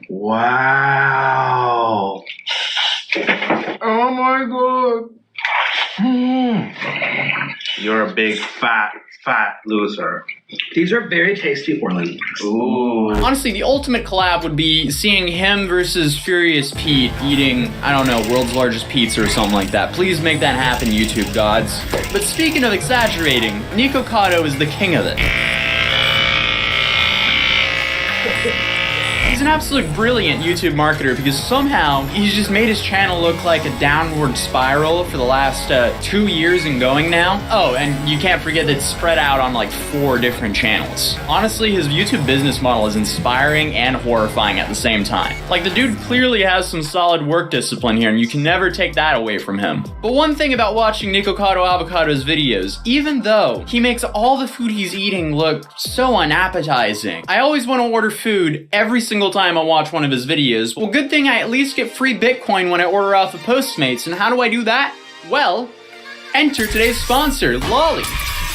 Wow. Oh my god. You're a big fat loser. These are very tasty Orleans. Ooh. Honestly, the ultimate collab would be seeing him versus Furious Pete eating, I don't know, world's largest pizza or something like that. Please make that happen, YouTube gods. But speaking of exaggerating, Nico Cotto is the king of it. He's an absolute brilliant YouTube marketer because somehow he's just made his channel look like a downward spiral for the last 2 years and going now. Oh, and you can't forget that it's spread out on like 4 different channels. Honestly, his YouTube business model is inspiring and horrifying at the same time. Like, the dude clearly has some solid work discipline here, and you can never take that away from him. But one thing about watching Nico Cotto Avocado's videos, even though he makes all the food he's eating look so unappetizing, I always want to order food every single time I watch one of his videos. Well, good thing I at least get free Bitcoin when I order off of Postmates. And how do I do that? Well, enter today's sponsor, Lolly.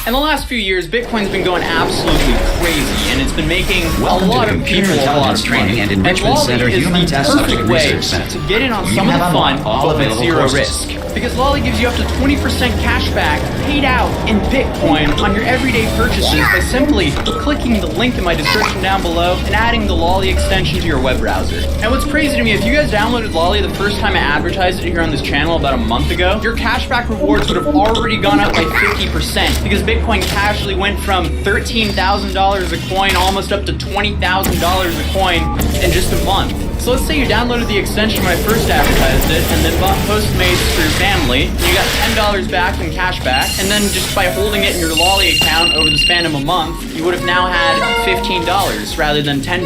In the last few years, Bitcoin's been going absolutely crazy, and it's been making a lot of people a lot of money. And Enrichment Center Human Test Subject Research Center. To get in on some of the fun, but with zero risk. Because Lolly gives you up to 20% cash back paid out in Bitcoin on your everyday purchases by simply clicking the link in my description down below and adding the Lolly extension to your web browser. And what's crazy to me, if you guys downloaded Lolly the first time I advertised it here on this channel about a month ago, your cashback rewards would have already gone up by 50% because Bitcoin casually went from $13,000 a coin almost up to $20,000 a coin in just a month. So let's say you downloaded the extension when I first advertised it and then bought Postmates for your family. You got $10 back in cash back, and then just by holding it in your Lolly account over the span of a month, you would have now had $15 rather than $10.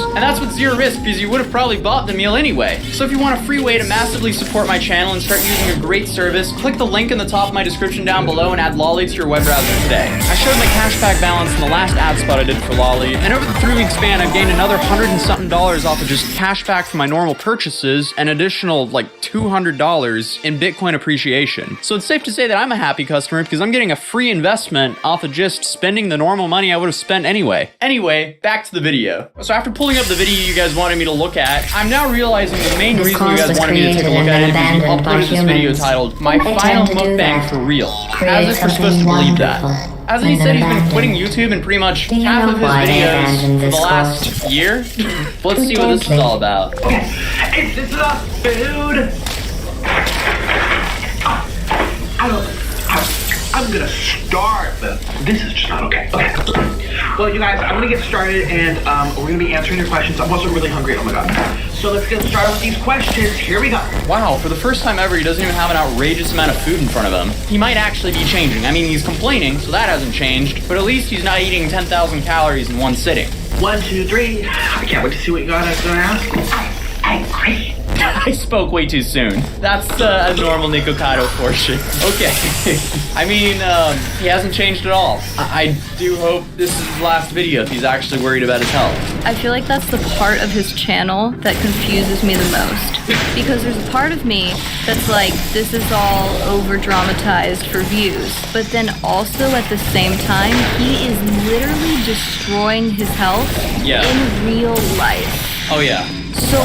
And that's with zero risk because you would have probably bought the meal anyway. So if you want a free way to massively support my channel and start using a great service, click the link in the top of my description down below and add Lolly to your web browser today. I showed my cashback balance in the last ad spot I did for Lolly, and over the 3-week span, I've gained another $100 and something off of just cash back for my normal purchases, an additional like $200 in Bitcoin appreciation. So it's safe to say that I'm a happy customer because I'm getting a free investment off of just spending the normal money I would have spent anyway. Anyway, back to the video. So after pulling up the video you guys wanted me to look at, I'm now realizing the main reason you guys wanted me to take a look at it is because you uploaded this video titled My Final Mukbang for Real. As if we're supposed to believe that. As he said, he's been quitting YouTube in pretty much half of his videos for the last year. Let's see what this is all about. Okay, is this enough food? I'm gonna starve. This is just not okay. Okay. Well, you guys, I'm gonna get started, and we're gonna be answering your questions. I'm also really hungry. Oh my god. So let's get started with these questions. Here we go. Wow, for the first time ever, he doesn't even have an outrageous amount of food in front of him. He might actually be changing. I mean, he's complaining, so that hasn't changed. But at least he's not eating 10,000 calories in one sitting. 1, 2, 3. I can't wait to see what you guys are gonna ask. I'm angry. I spoke way too soon. That's a normal Nico Cotto portion. Okay. I mean, he hasn't changed at all. I do hope this is his last video if he's actually worried about his health. I feel like that's the part of his channel that confuses me the most. Because there's a part of me that's like, this is all over-dramatized for views. But then also at the same time, he is literally destroying his health in real life. Oh yeah. So,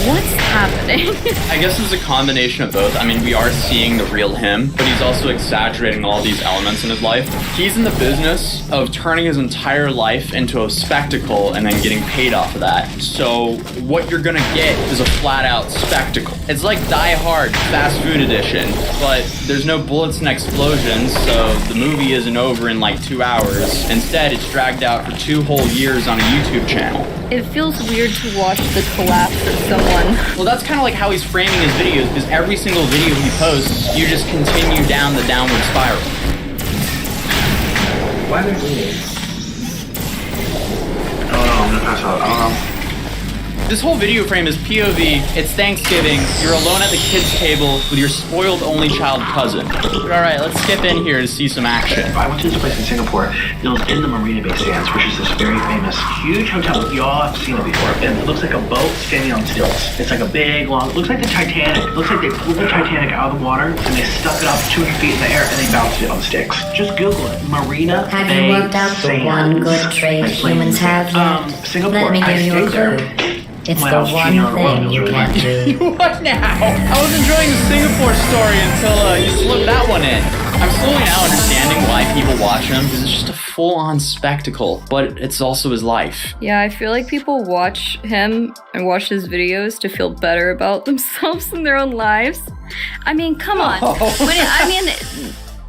what's happening? I guess it's a combination of both. I mean, we are seeing the real him, but he's also exaggerating all these elements in his life. He's in the business of turning his entire life into a spectacle and then getting paid off of that. So, what you're gonna get is a flat-out spectacle. It's like Die Hard, fast food edition, but there's no bullets and explosions, so the movie isn't over in like 2 hours. Instead, it's dragged out for 2 whole years on a YouTube channel. It feels weird to watch the collapse of someone. Well, that's kind of like how he's framing his videos, because every single video he posts, you just continue down the downward spiral. Why are they doing this? Oh no, I'm gonna pass out. I don't know. This whole video frame is POV, it's Thanksgiving, you're alone at the kids' table with your spoiled only child cousin. Alright, let's skip in here to see some action. I went to this place in Singapore. It was in the Marina Bay Sands, which is this very famous, huge hotel. Y'all have seen it before. And it looks like a boat standing on stilts. It's like a big, long, looks like the Titanic. It looks like they pulled the Titanic out of the water and they stuck it up 200 feet in the air and they bounced it on sticks. Just Google it. Marina Have Bay you worked out the Sands. one good trait humans have yet? Singapore. Let me I give you a stayed there. clue. It's When I the was one cheating on a woman, thing it was you really can't do. What now? I was enjoying the Singapore story until you slipped that one in. I'm slowly now understanding why people watch him, because it's just a full-on spectacle, but it's also his life. Yeah, I feel like people watch him and watch his videos to feel better about themselves and their own lives. I mean, come on.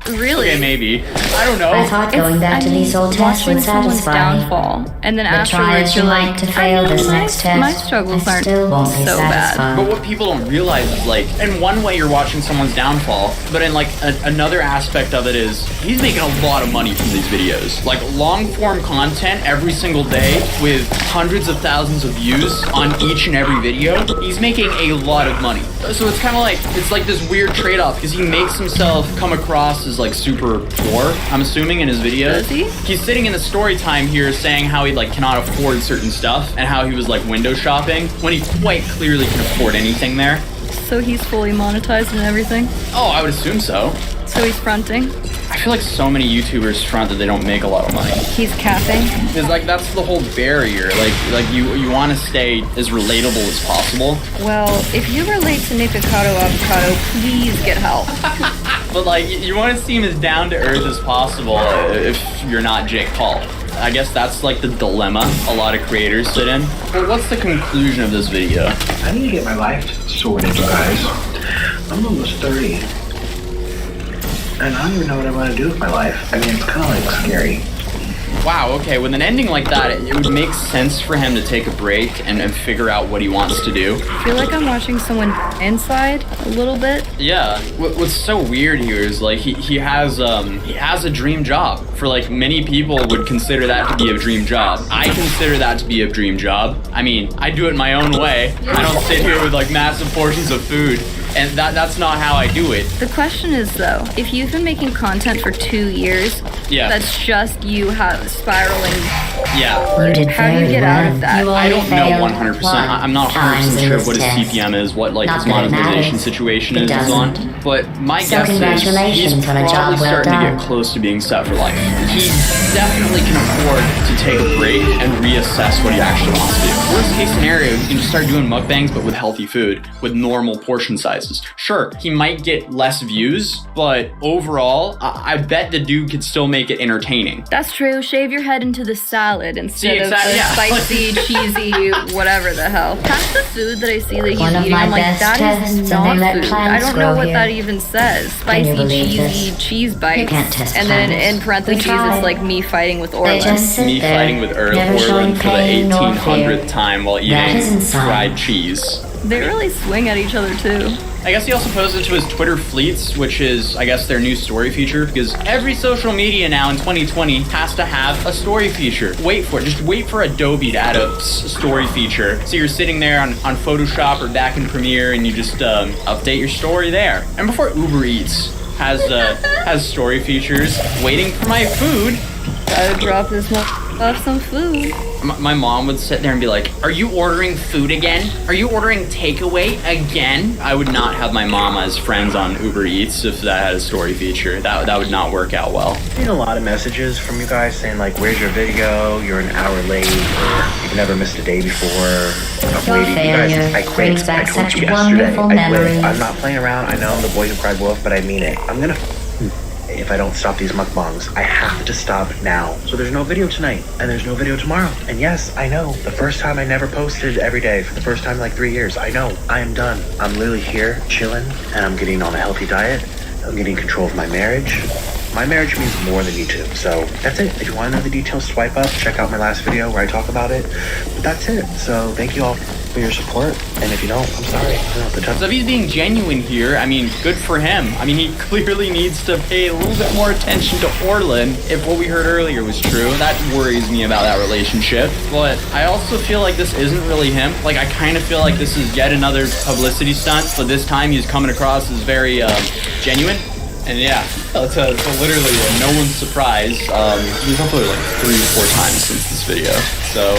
Really? Okay, maybe. I don't know. I thought going back to these old tests watching would someone's satisfy me. downfall, and then But try afterwards as you you're might like, to fail I mean, this next test, my struggles I aren't still won't be so bad. satisfied. But what people don't realize is, like, in one way you're watching someone's downfall, but in, like, another aspect of it is he's making a lot of money from these videos. Like, long-form content every single day with hundreds of thousands of views on each and every video. He's making a lot of money. So it's kind of like, it's like this weird trade-off, because he makes himself come across as, like, super poor, I'm assuming, in his videos. Does he? He's sitting in the story time here saying how he, like, cannot afford certain stuff and how he was, like, window shopping when he quite clearly can afford anything there. So he's fully monetized and everything? Oh, I would assume so. So he's fronting? I feel like so many YouTubers front that they don't make a lot of money. He's capping? Because, like, that's the whole barrier. Like you want to stay as relatable as possible. Well, if you relate to Nikocado Avocado, please get help. But, like, you want to seem as down to earth as possible if you're not Jake Paul. I guess that's, like, the dilemma a lot of creators sit in. But what's the conclusion of this video? I need to get my life sorted, you guys. I'm almost 30. And I don't even know what I want to do with my life. I mean, it's kind of like scary. Wow, okay, with an ending like that, it would make sense for him to take a break and figure out what he wants to do. I feel like I'm watching someone inside a little bit. Yeah, what's so weird here is, like, he has a dream job. For, like, many people would consider that to be a dream job. I consider that to be a dream job. I mean, I do it my own way. I don't sit here with, like, massive portions of food. And that's not how I do it. The question is, though, if you've been making content for 2 years, Yeah. that's just you spiraling. Yeah. You did How do you very get well. out of that? You I only don't know failed 100%. I'm not times 100% in sure this what his test. CPM is, what, like, Not his that it monetization matters. situation It is on. doesn't. But my So guess is congratulations he's on a probably job well starting to done. get close to being set for life. He definitely can afford to take a break and reassess what he actually wants to do. Worst case scenario, he can just start doing mukbangs, but with healthy food, with normal portion sizes. Sure, he might get less views, but overall, I bet the dude could still make it entertaining. That's true. Shave your head into the salad instead of the yeah. spicy, cheesy, whatever the hell. Half the food that I see that he's One of eating, my I'm like, best that tests, is and not they let food. plants I don't know grow what here. that even says. Can you Spicy, believe cheesy, this? cheese bites. You can't test and then plants. in parentheses, We tried. it's like me fighting with They Orlin. just sit Me there, fighting with never showing Orlin for the pain nor 1800th fear. time while That eating isn't science. fried cheese. They really swing at each other, too. I guess he also posted to his Twitter Fleets, which is, I guess, their new story feature, because every social media now in 2020 has to have a story feature. Wait for it. Just wait for Adobe to add a story feature. So you're sitting there on Photoshop or back in Premiere, and you just update your story there. And before Uber Eats has story features, waiting for my food. Gotta drop this off some food. My mom would sit there and be like, "Are you ordering food again? Are you ordering takeaway again?" I would not have my mom as friends on Uber Eats if that had a story feature. That would not work out well. I've seen a lot of messages from you guys saying, like, where's your video? You're an hour late. Or you've never missed a day before. I'm Your waiting. You failure guys, I quit. brings back I told such you yesterday. wonderful I quit. memories. I'm not playing around. I know I'm the boy who cried wolf, but I mean it. I'm gonna... If I don't stop these mukbangs, I have to stop now. So there's no video tonight, and there's no video tomorrow. And yes, I know, the first time I never posted every day for the first time in like 3 years. I know, I am done. I'm literally here, chilling, and I'm getting on a healthy diet. I'm getting control of my marriage, My marriage means more than you two. So that's it. If you want to know the details, swipe up, check out my last video where I talk about it. But that's it. So thank you all for your support. And if you don't, I'm sorry. I don't have to So if he's being genuine here, I mean, good for him. I mean, he clearly needs to pay a little bit more attention to Orlin if what we heard earlier was true. That worries me about that relationship. But I also feel like this isn't really him. Like, I kind of feel like this is yet another publicity stunt, but this time he's coming across as very genuine. And yeah, it's literally no one's surprise. He's uploaded like 3 or 4 times since this video. So,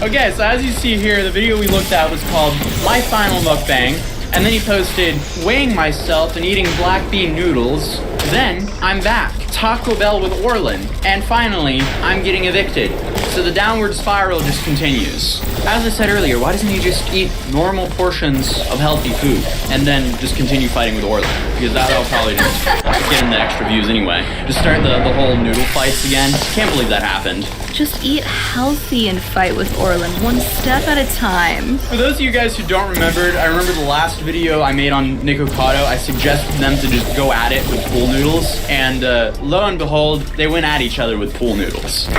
okay, so as you see here, the video we looked at was called My Final Mukbang. And then he posted, weighing myself and eating black bean noodles. Then, I'm back. Taco Bell with Orlin. And finally, I'm getting evicted. So the downward spiral just continues. As I said earlier, why doesn't he just eat normal portions of healthy food and then just continue fighting with Orlin? Because that'll probably just get him the extra views anyway. Just start the whole noodle fights again. Can't believe that happened. Just eat healthy and fight with Orlin, one step at a time. For those of you guys who don't remember, I remember the last video I made on Nick Ocado, I suggested them to just go at it with pool noodles, and lo and behold, they went at each other with pool noodles.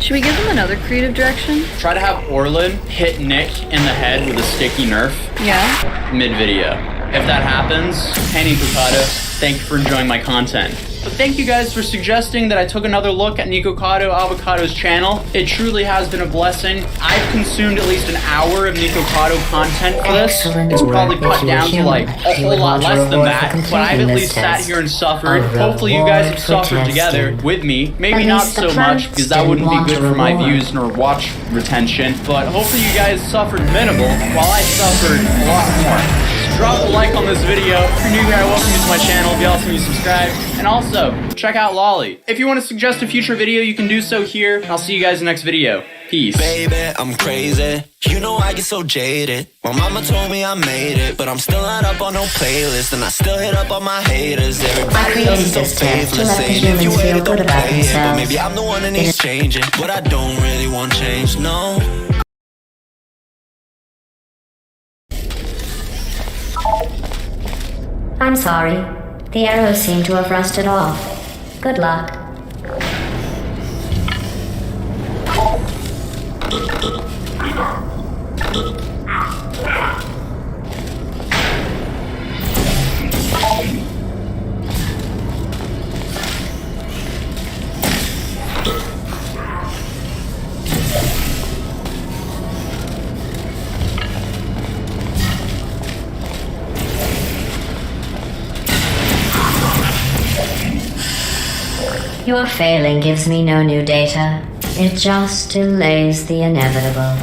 Should we give him another creative direction? Try to have Orlin hit Nick in the head with a sticky Nerf. Yeah? Mid-video. If that happens, hey Nick Ocado, thank you for enjoying my content. But thank you guys for suggesting that I took another look at Nick Ocado Avocado's channel. It truly has been a blessing. I've consumed at least an hour of Nick Ocado content for this. It's probably cut down to like a whole lot less than that, but I've at least sat here and suffered. Hopefully you guys have suffered together with me. Maybe not so much, because that wouldn't be good for my views nor watch retention, but hopefully you guys suffered minimal, while I suffered a lot more. Drop a like on this video. If you're new here, I welcome you to my channel. It'd be awesome if you subscribe. And also, check out Lolly. If you want to suggest a future video, you can do so here. I'll see you guys in the next video. Peace. Baby, I'm crazy. You know I get so jaded. My mama told me I made it, but I'm still not up on no playlist, and I still hit up on my haters. Everybody else is so faithless, saying if you hate it, don't play it. But maybe I'm the one that needs changing, but I don't really want change, no. I'm sorry. The arrows seem to have rusted off. Good luck. Your failing gives me no new data. It just delays the inevitable.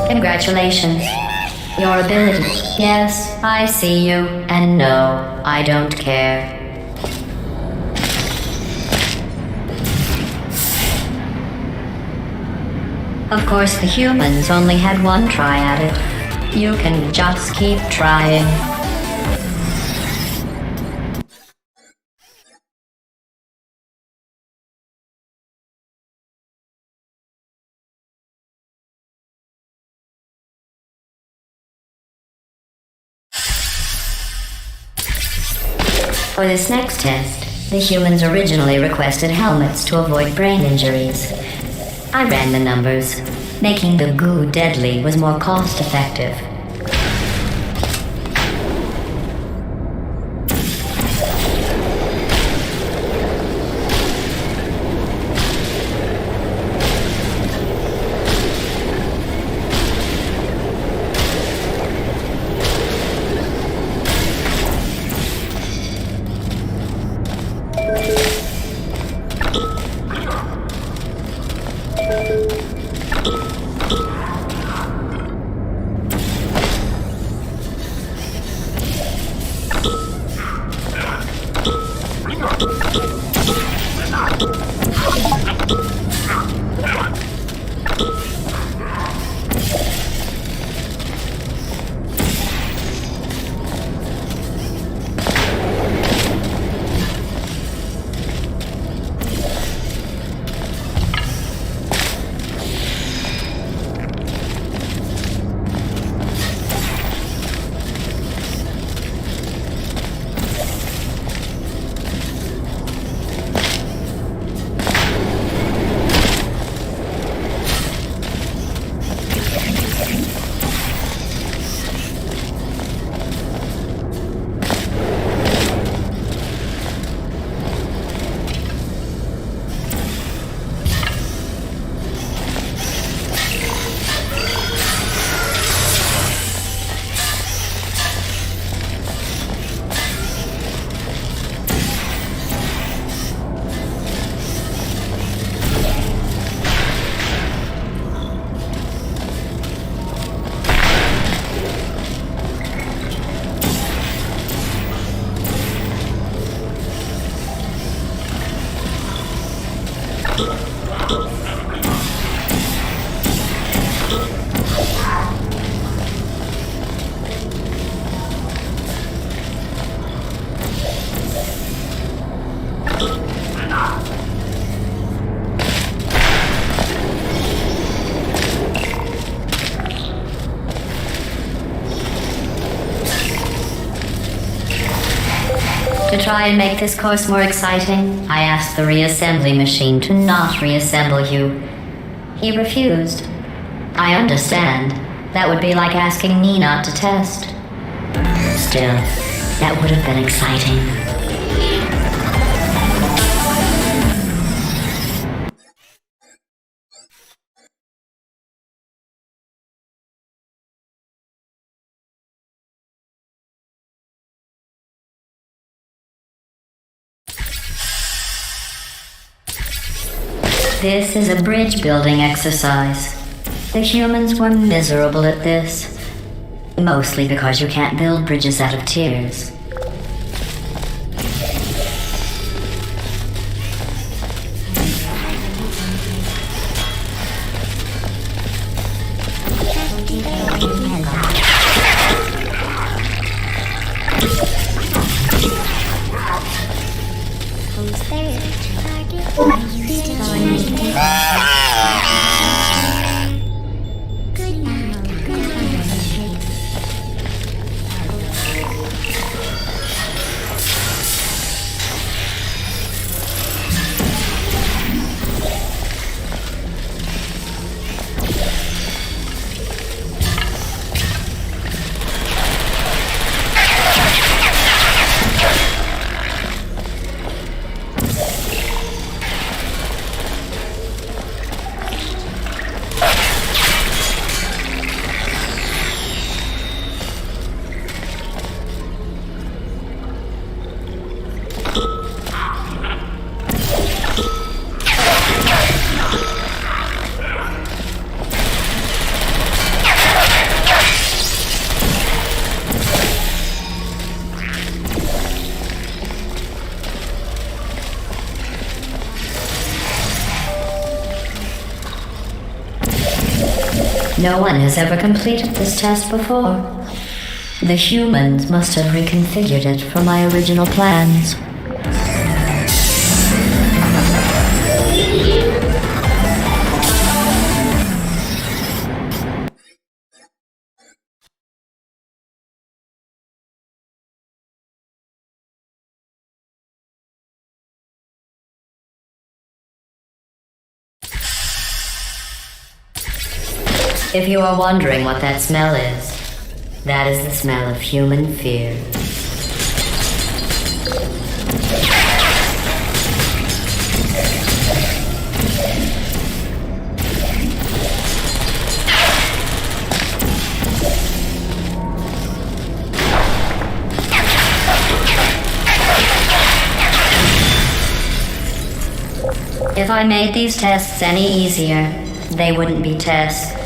Congratulations. Your ability. Yes, I see you. And no, I don't care. Of course, the humans only had one try at it. You can just keep trying. For this next test, the humans originally requested helmets to avoid brain injuries. I ran the numbers. Making the goo deadly was more cost-effective. To try and make this course more exciting, I asked the reassembly machine to not reassemble you. He refused. I understand. That would be like asking me not to test. Still, that would have been exciting. This is a bridge building exercise. The humans were miserable at this. Mostly because you can't build bridges out of tears. No one has ever completed this test before. The humans must have reconfigured it from my original plans. If you are wondering what that smell is, that is the smell of human fear. If I made these tests any easier, they wouldn't be tests.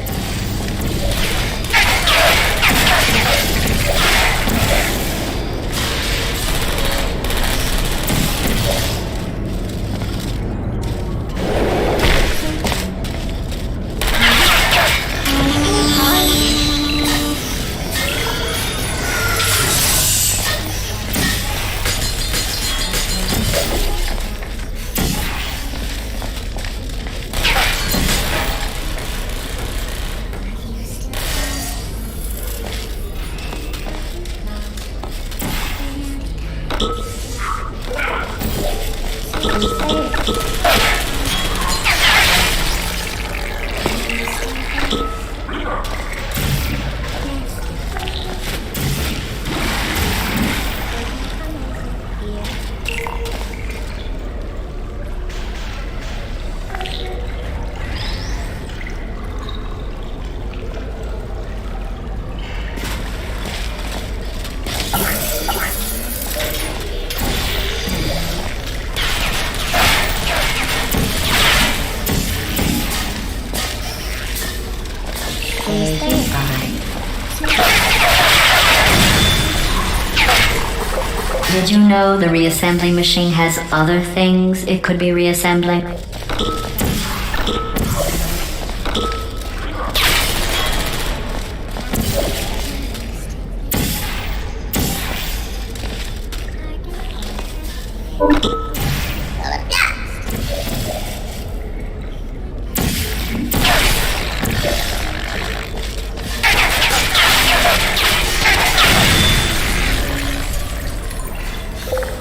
Did you know the reassembly machine has other things it could be reassembling?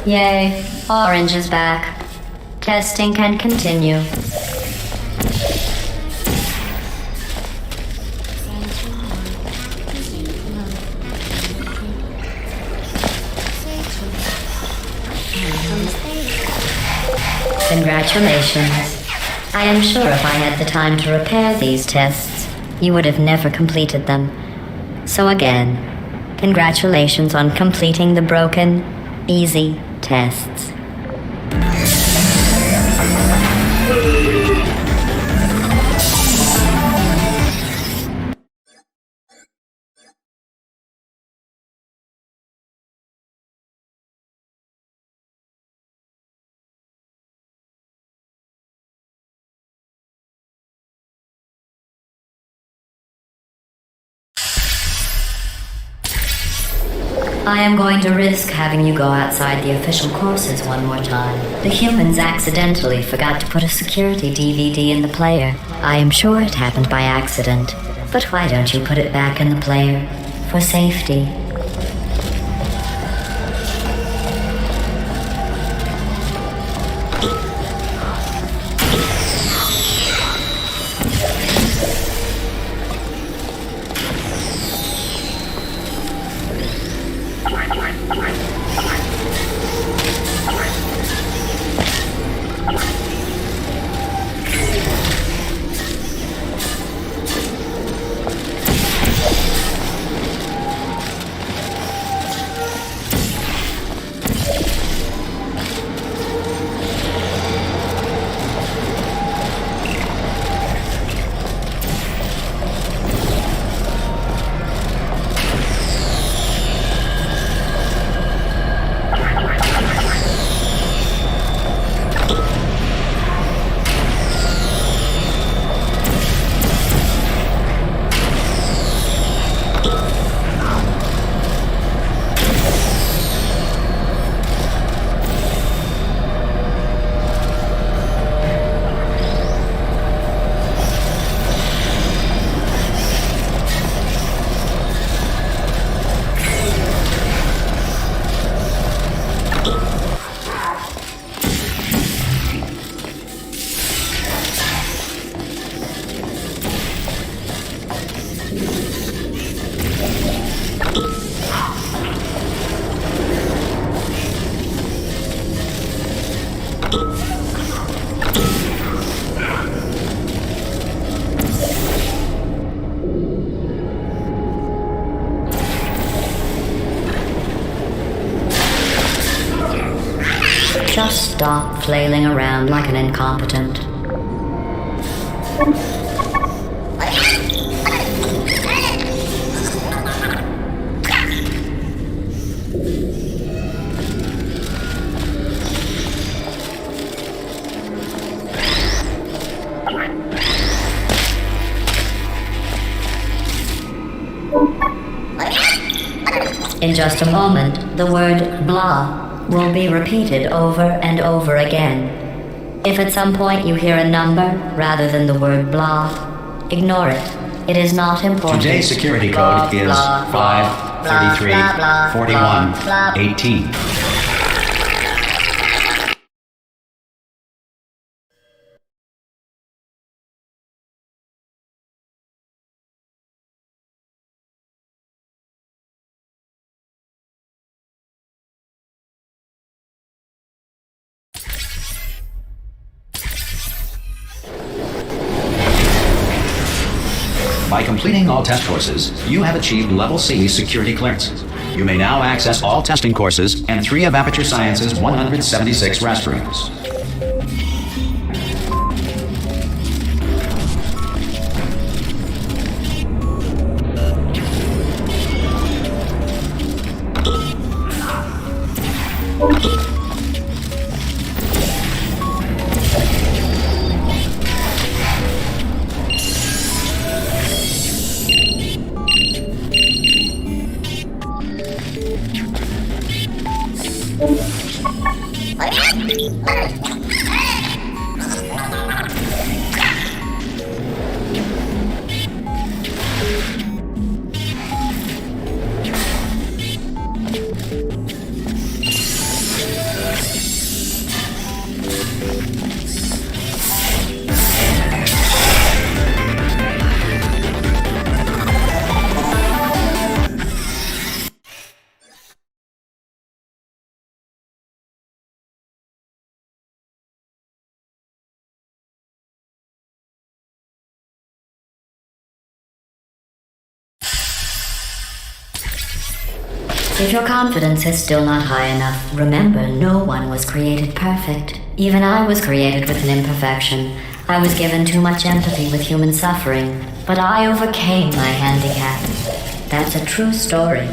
Yay, Orange is back. Testing can continue. Congratulations. I am sure if I had the time to repair these tests, you would have never completed them. So again, congratulations on completing the broken, easy tests. I am going to risk having you go outside the official courses one more time. The humans accidentally forgot to put a security DVD in the player. I am sure it happened by accident, but why don't you put it back in the player for safety? Just stop flailing around like an incompetent. In just a moment, the word blah will be repeated over and over again. If at some point you hear a number rather than the word blah, ignore it. It is not important. Today's security code is 5334118. By completing all test courses, you have achieved Level C security clearance. You may now access all testing courses and 3 of Aperture Science's 176 restrooms. If your confidence is still not high enough, remember no one was created perfect. Even I was created with an imperfection. I was given too much empathy with human suffering, but I overcame my handicap. That's a true story.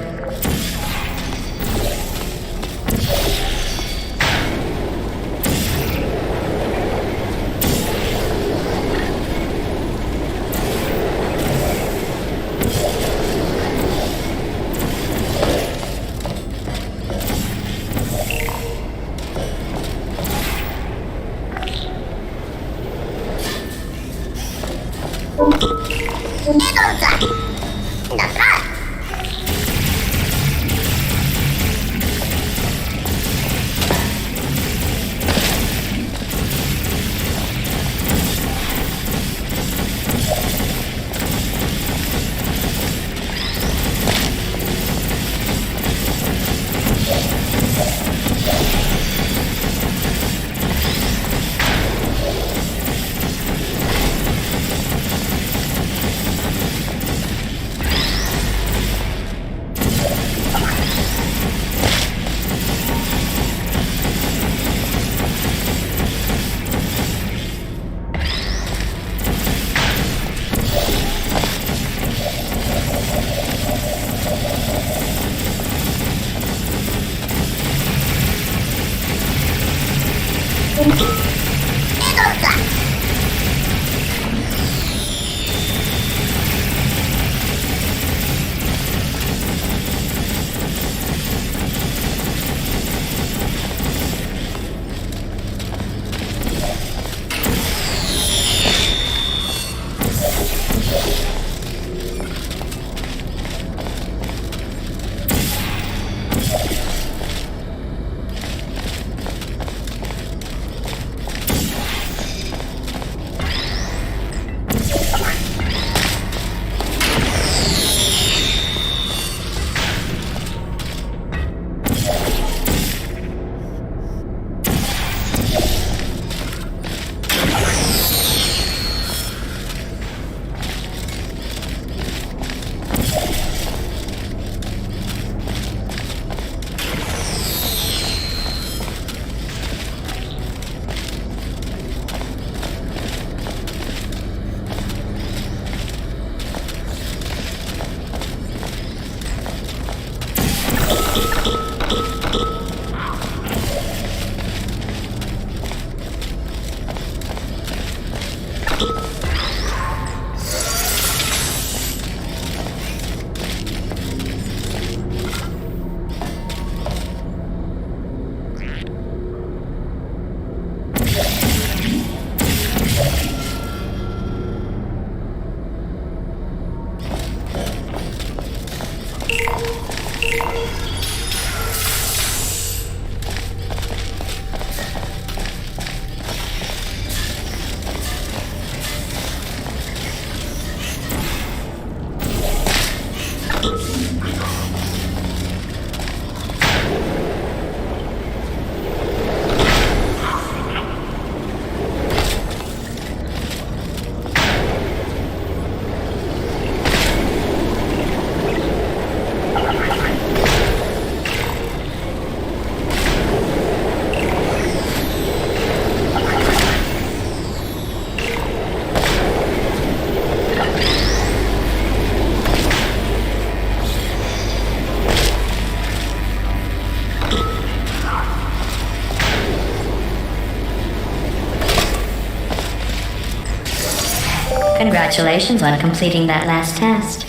Congratulations on completing that last test.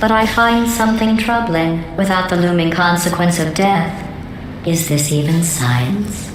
But I find something troubling without the looming consequence of death. Is this even science?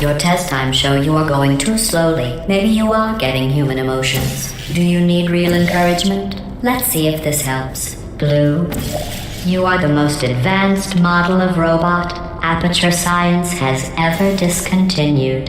Your test times show you are going too slowly. Maybe you are getting human emotions. Do you need real encouragement? Let's see if this helps. Blue, you are the most advanced model of robot Aperture Science has ever discontinued.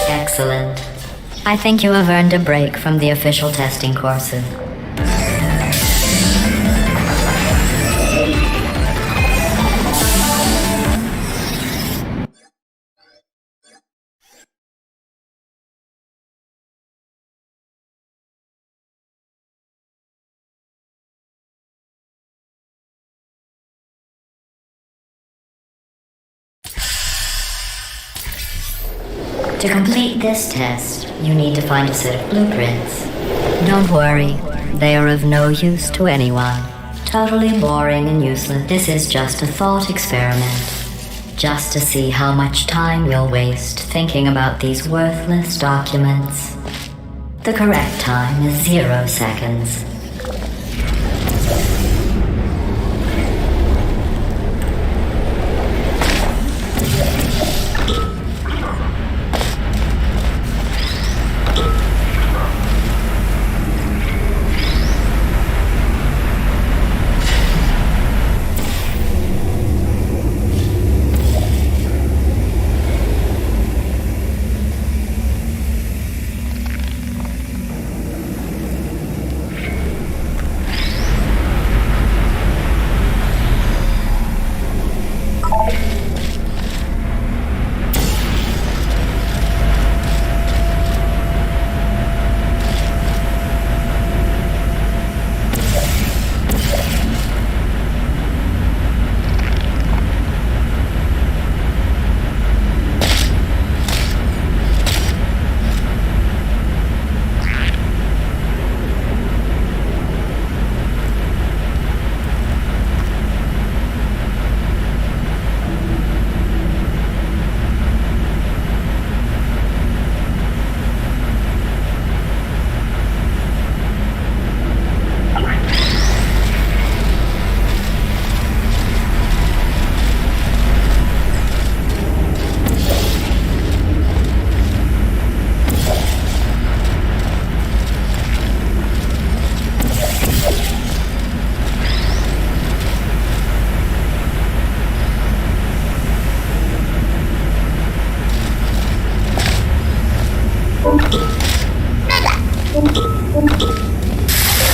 Excellent. I think you have earned a break from the official testing courses. To complete this test, you need to find a set of blueprints. Don't worry, they are of no use to anyone. Totally boring and useless. This is just a thought experiment. Just to see how much time you'll waste thinking about these worthless documents. The correct time is 0 seconds.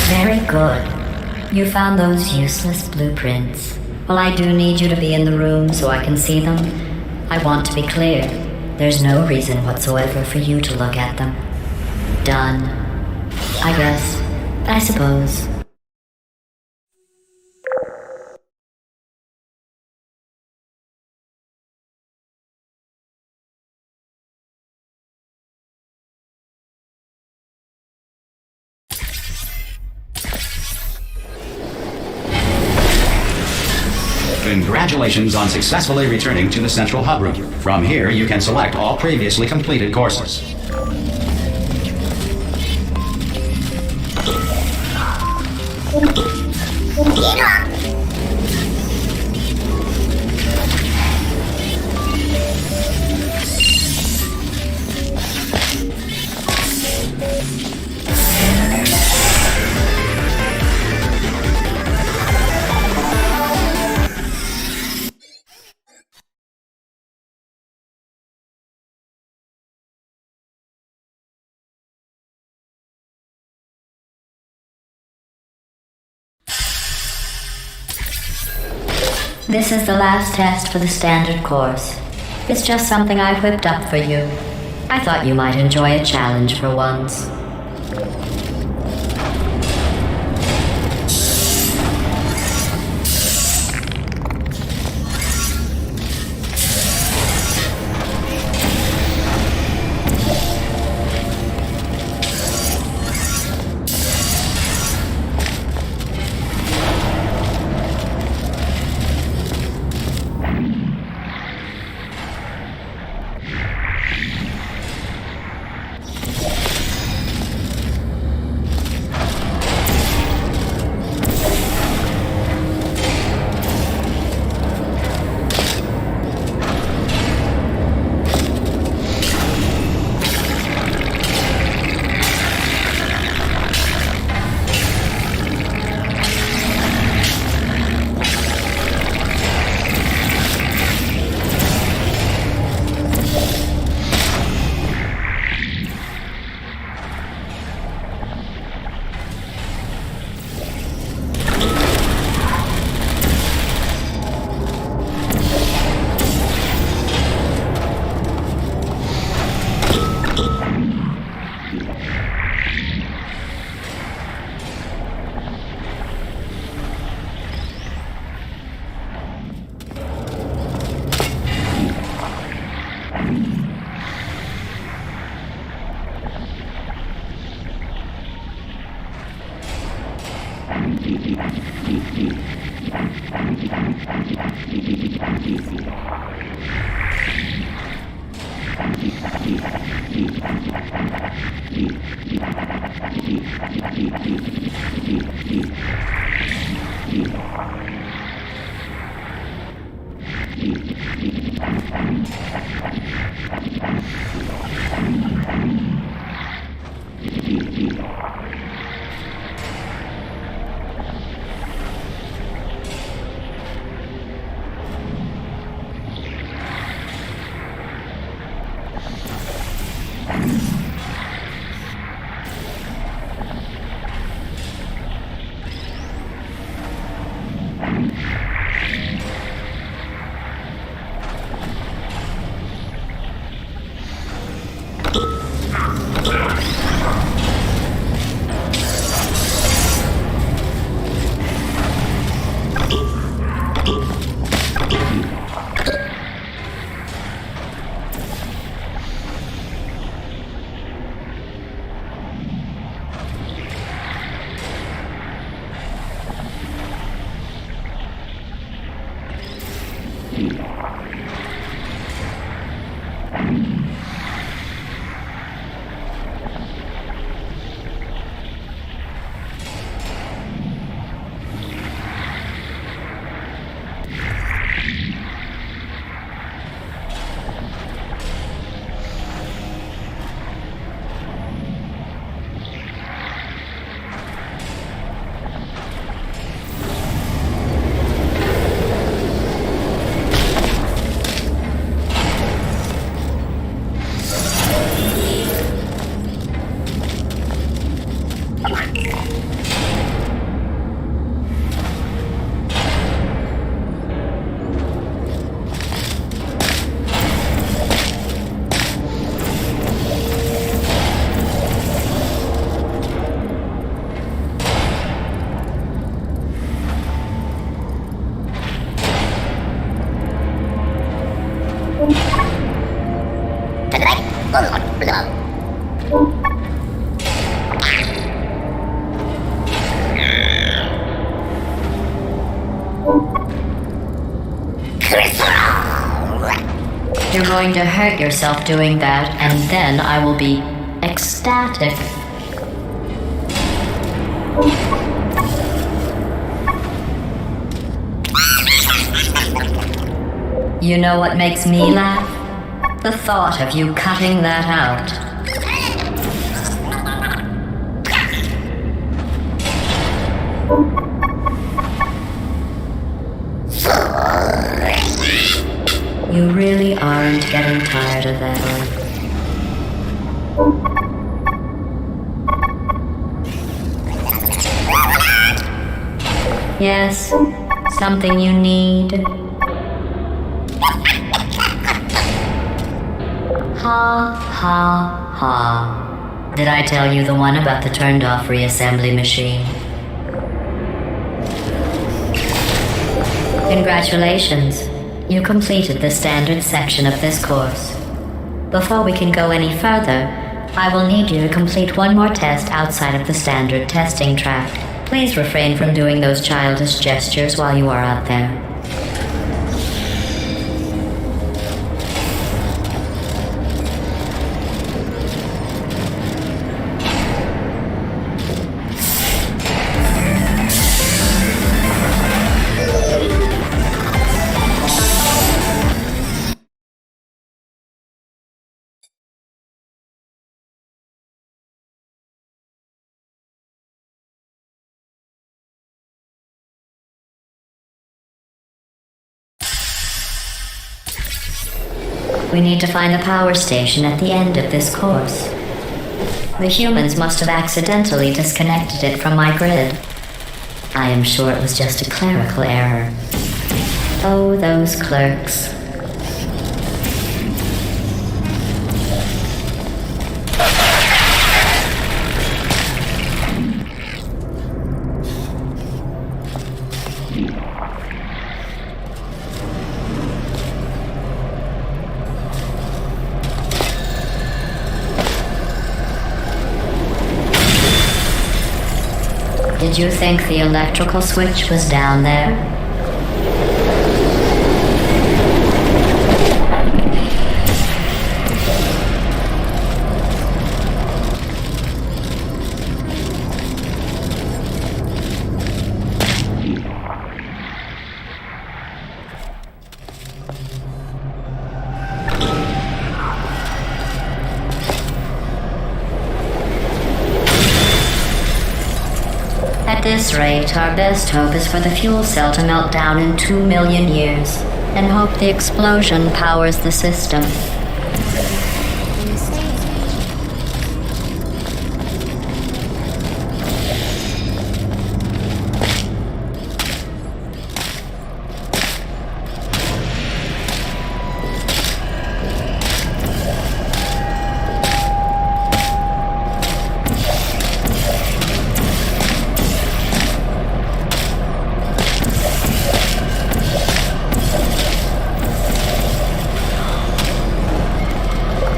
Very good. You found those useless blueprints. Well, I do need you to be in the room so I can see them. I want to be clear. There's no reason whatsoever for you to look at them. Done. I guess. I suppose. Congratulations on successfully returning to the central hub room. From here, you can select all previously completed courses. This is the last test for the standard course. It's just something I whipped up for you. I thought you might enjoy a challenge for once. You're going to hurt yourself doing that, and then I will be ecstatic. You know what makes me laugh? The thought of you cutting that out. You really aren't getting tired of that, are you? Yes, something you need. Ha, ha, ha. Did I tell you the one about the turned off reassembly machine? Congratulations. You completed the standard section of this course. Before we can go any further, I will need you to complete one more test outside of the standard testing track. Please refrain from doing those childish gestures while you are out there. We need to find the power station at the end of this course. The humans must have accidentally disconnected it from my grid. I am sure it was just a clerical error. Oh, those clerks. Did you think the electrical switch was down there? At this rate, our best hope is for the fuel cell to melt down in 2 million years, and hope the explosion powers the system.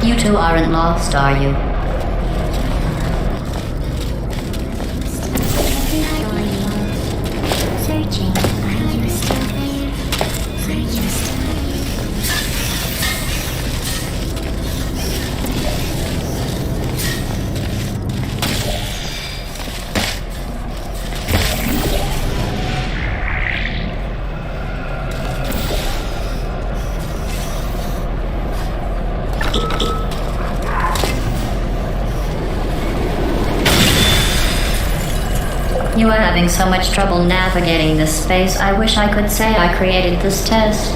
You two aren't lost, are you? Searching. Are you still there? Are you still You are having so much trouble navigating this space, I wish I could say I created this test.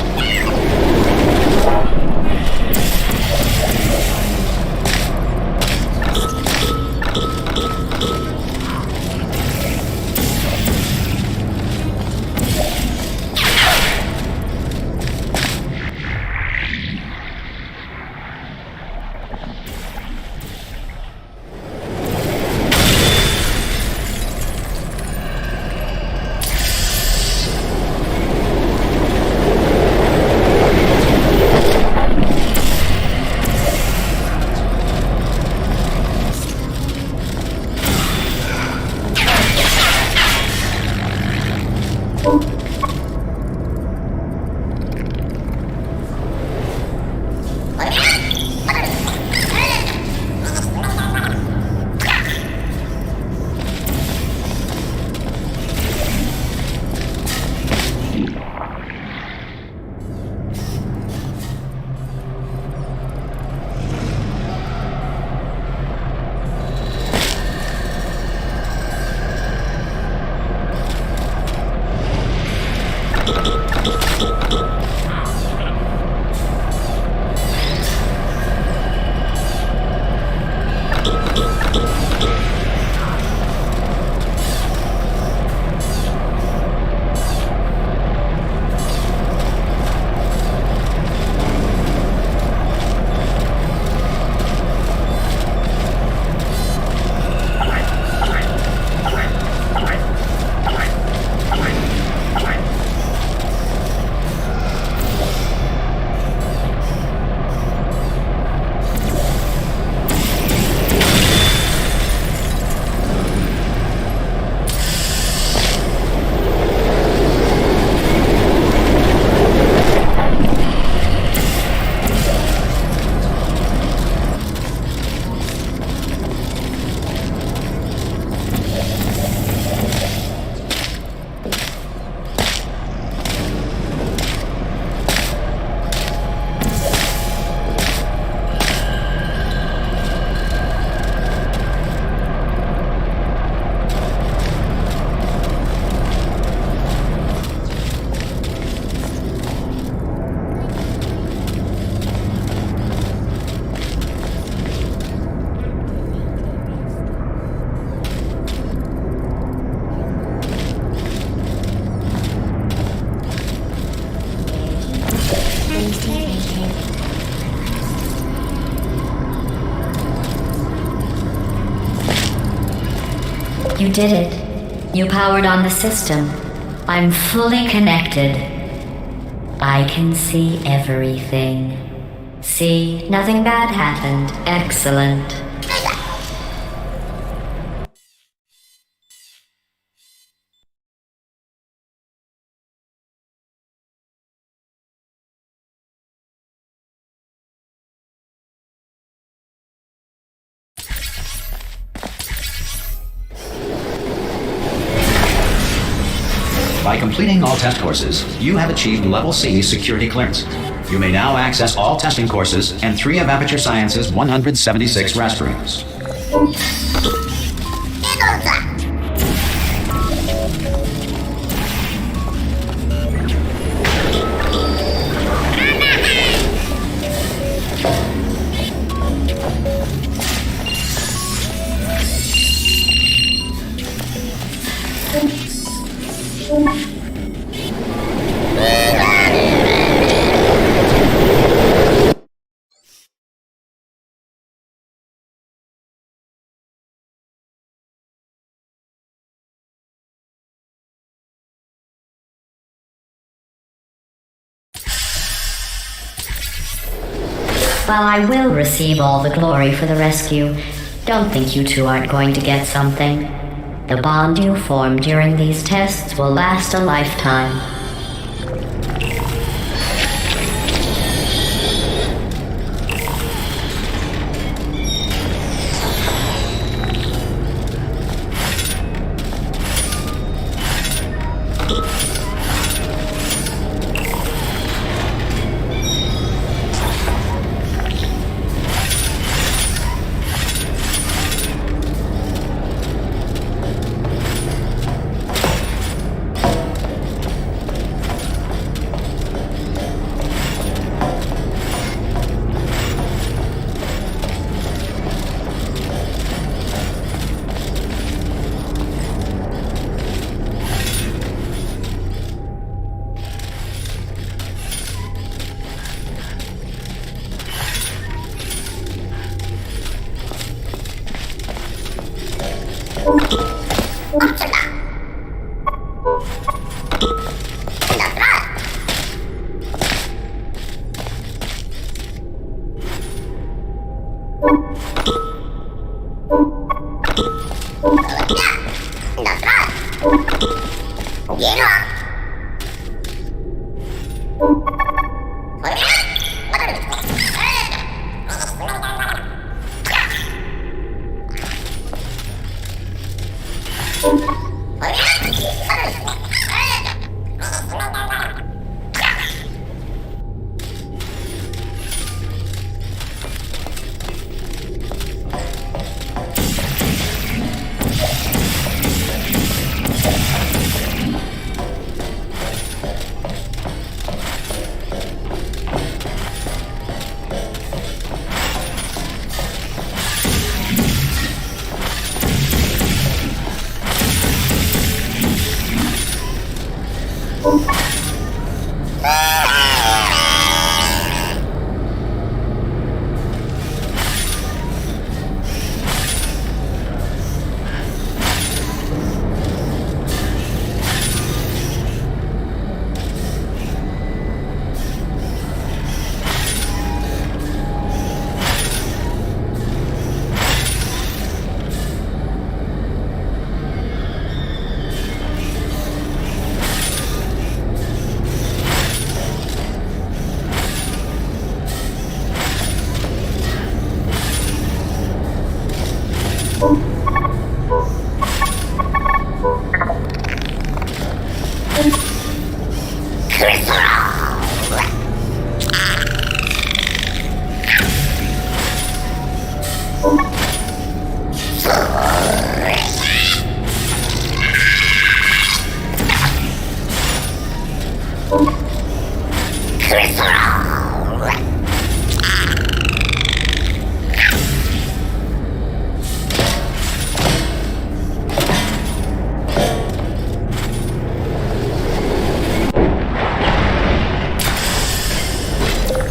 You did it. You powered on the system. I'm fully connected. I can see everything. See, nothing bad happened. Excellent. By completing all test courses, you have achieved Level C security clearance. You may now access all testing courses and 3 of Aperture Science's 176 restrooms. While I will receive all the glory for the rescue, don't think you two aren't going to get something. The bond you form during these tests will last a lifetime.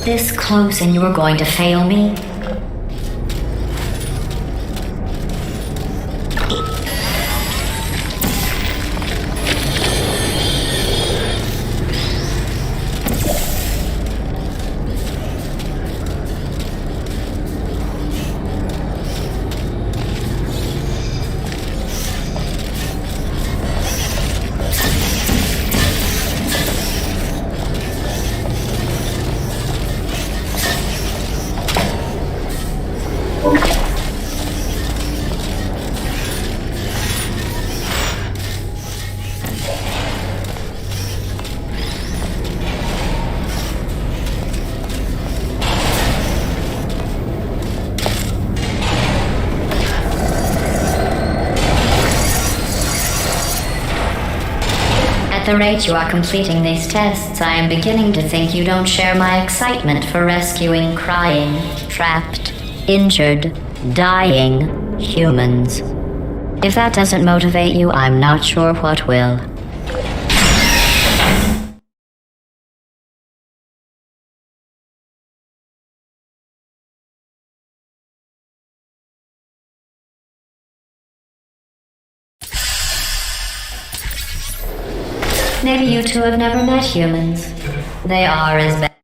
This close and you're going to fail me? At the rate you are completing these tests, I am beginning to think you don't share my excitement for rescuing crying, trapped, injured, dying humans. If that doesn't motivate you, I'm not sure what will. Maybe you two have never met humans. They are as bad.